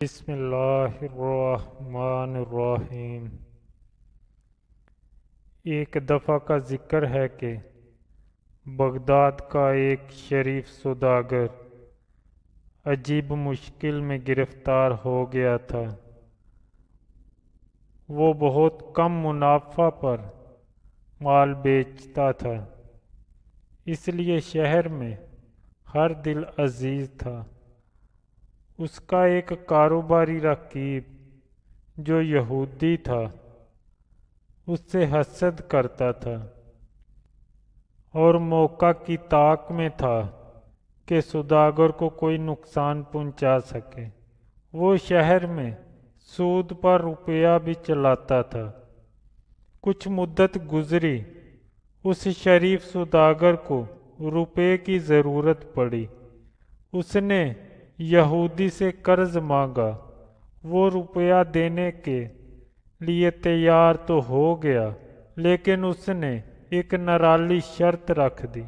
بسم اللہ الرحمن الرحیم۔ ایک دفعہ کا ذکر ہے کہ بغداد کا ایک شریف سوداگر عجیب مشکل میں گرفتار ہو گیا تھا۔ وہ بہت کم منافع پر مال بیچتا تھا، اس لیے شہر میں ہر دل عزیز تھا۔ اس کا ایک کاروباری رقیب جو یہودی تھا اس سے حسد کرتا تھا اور موقع کی طاق میں تھا کہ سوداگر کو کوئی نقصان پہنچا سکے۔ وہ شہر میں سود پر روپیہ بھی چلاتا تھا۔ کچھ مدت گزری، اس شریف سوداگر کو روپے کی ضرورت پڑی۔ اس نے یہودی سے قرض مانگا۔ وہ روپیہ دینے کے لیے تیار تو ہو گیا، لیکن اس نے ایک نرالی شرط رکھ دی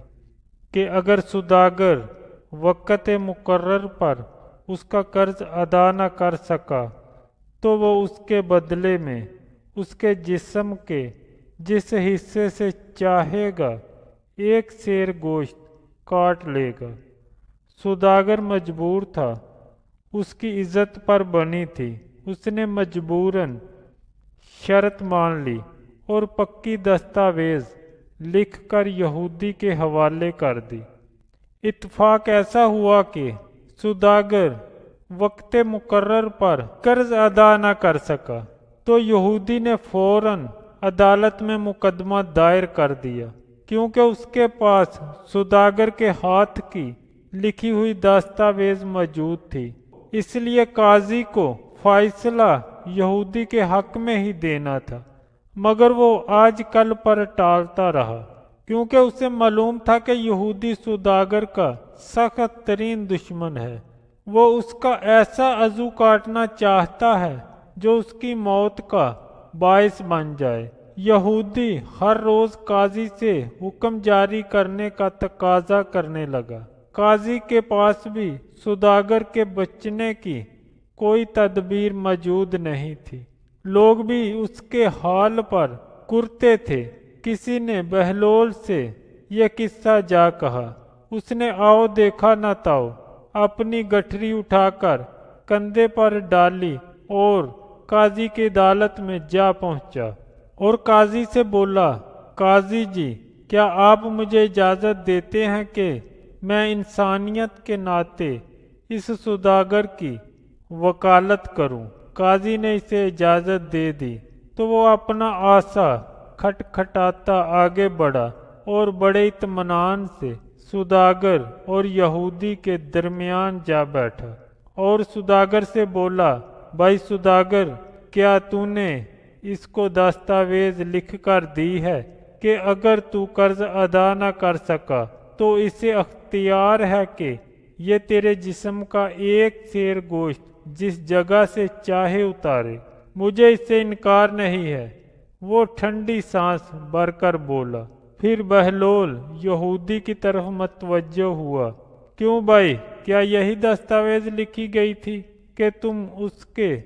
کہ اگر سوداگر وقت مقرر پر اس کا قرض ادا نہ کر سکا تو وہ اس کے بدلے میں اس کے جسم کے جس حصے سے چاہے گا ایک سیر گوشت کاٹ لے گا۔ سوداگر مجبور تھا، اس کی عزت پر بنی تھی۔ اس نے مجبوراً شرط مان لی اور پکی دستاویز لکھ کر یہودی کے حوالے کر دی۔ اتفاق ایسا ہوا کہ سوداگر وقت مقرر پر قرض ادا نہ کر سکا تو یہودی نے فوراً عدالت میں مقدمہ دائر کر دیا، کیونکہ اس کے پاس سوداگر کے ہاتھ کی لکھی ہوئی دستاویز موجود تھی۔ اس لیے قاضی کو فیصلہ یہودی کے حق میں ہی دینا تھا، مگر وہ آج کل پر ٹالتا رہا، کیونکہ اسے معلوم تھا کہ یہودی سوداگر کا سخت ترین دشمن ہے۔ وہ اس کا ایسا عضو کاٹنا چاہتا ہے جو اس کی موت کا باعث بن جائے۔ یہودی ہر روز قاضی سے حکم جاری کرنے کا تقاضا کرنے لگا۔ قاضی کے پاس بھی سوداگر کے بچنے کی کوئی تدبیر موجود نہیں تھی۔ لوگ بھی اس کے حال پر کرتے تھے۔ کسی نے بہلول سے یہ قصہ جا کہا۔ اس نے آؤ دیکھا نہ تاؤ اپنی گٹھری اٹھا کر کندھے پر ڈالی اور قاضی کی عدالت میں جا پہنچا اور قاضی سے بولا، قاضی جی، کیا آپ مجھے اجازت دیتے ہیں کہ میں انسانیت کے ناطے اس سوداگر کی وکالت کروں؟ قاضی نے اسے اجازت دے دی تو وہ اپنا عصا کھٹکھٹاتا آگے بڑھا اور بڑے اطمینان سے سوداگر اور یہودی کے درمیان جا بیٹھا اور سوداگر سے بولا، بھائی سوداگر، کیا تو نے اس کو دستاویز لکھ کر دی ہے کہ اگر تو قرض ادا نہ کر سکا تو اسے اختیار ہے کہ یہ تیرے جسم کا ایک سیر گوشت جس جگہ سے چاہے اتارے؟ مجھے اس سے انکار نہیں ہے۔ وہ ٹھنڈی سانس بھر کر بولا۔ پھر بہلول یہودی کی طرف متوجہ ہوا، کیوں بھائی، کیا یہی دستاویز لکھی گئی تھی کہ تم اس کے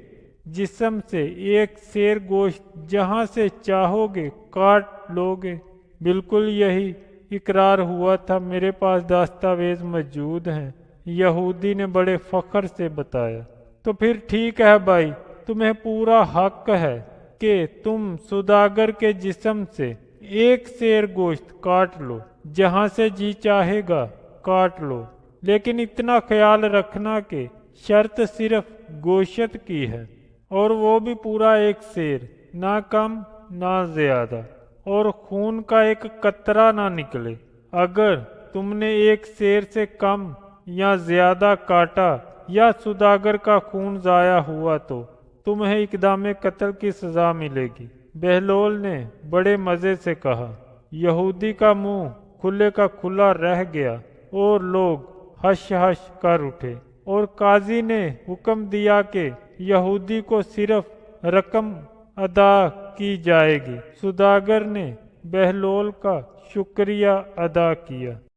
جسم سے ایک سیر گوشت جہاں سے چاہو گے کاٹ لو گے؟ بالکل یہی اقرار ہوا تھا، میرے پاس دستاویز موجود ہیں، یہودی نے بڑے فخر سے بتایا۔ تو پھر ٹھیک ہے بھائی، تمہیں پورا حق ہے کہ تم سوداگر کے جسم سے ایک سیر گوشت کاٹ لو، جہاں سے جی چاہے گا کاٹ لو، لیکن اتنا خیال رکھنا کہ شرط صرف گوشت کی ہے، اور وہ بھی پورا ایک سیر، نہ کم نہ زیادہ، اور خون کا ایک قطرہ نہ نکلے۔ اگر تم نے ایک سیر سے کم یا زیادہ کاٹا یا سوداگر کا خون ضائع ہوا تو تمہیں اقدام قتل کی سزا ملے گی۔ بہلول نے بڑے مزے سے کہا۔ یہودی کا منہ کھلے کا کھلا رہ گیا اور لوگ ہش ہش کر اٹھے، اور قاضی نے حکم دیا کہ یہودی کو صرف رقم ادا کی جائے گی۔ سوداگر نے بہلول کا شکریہ ادا کیا۔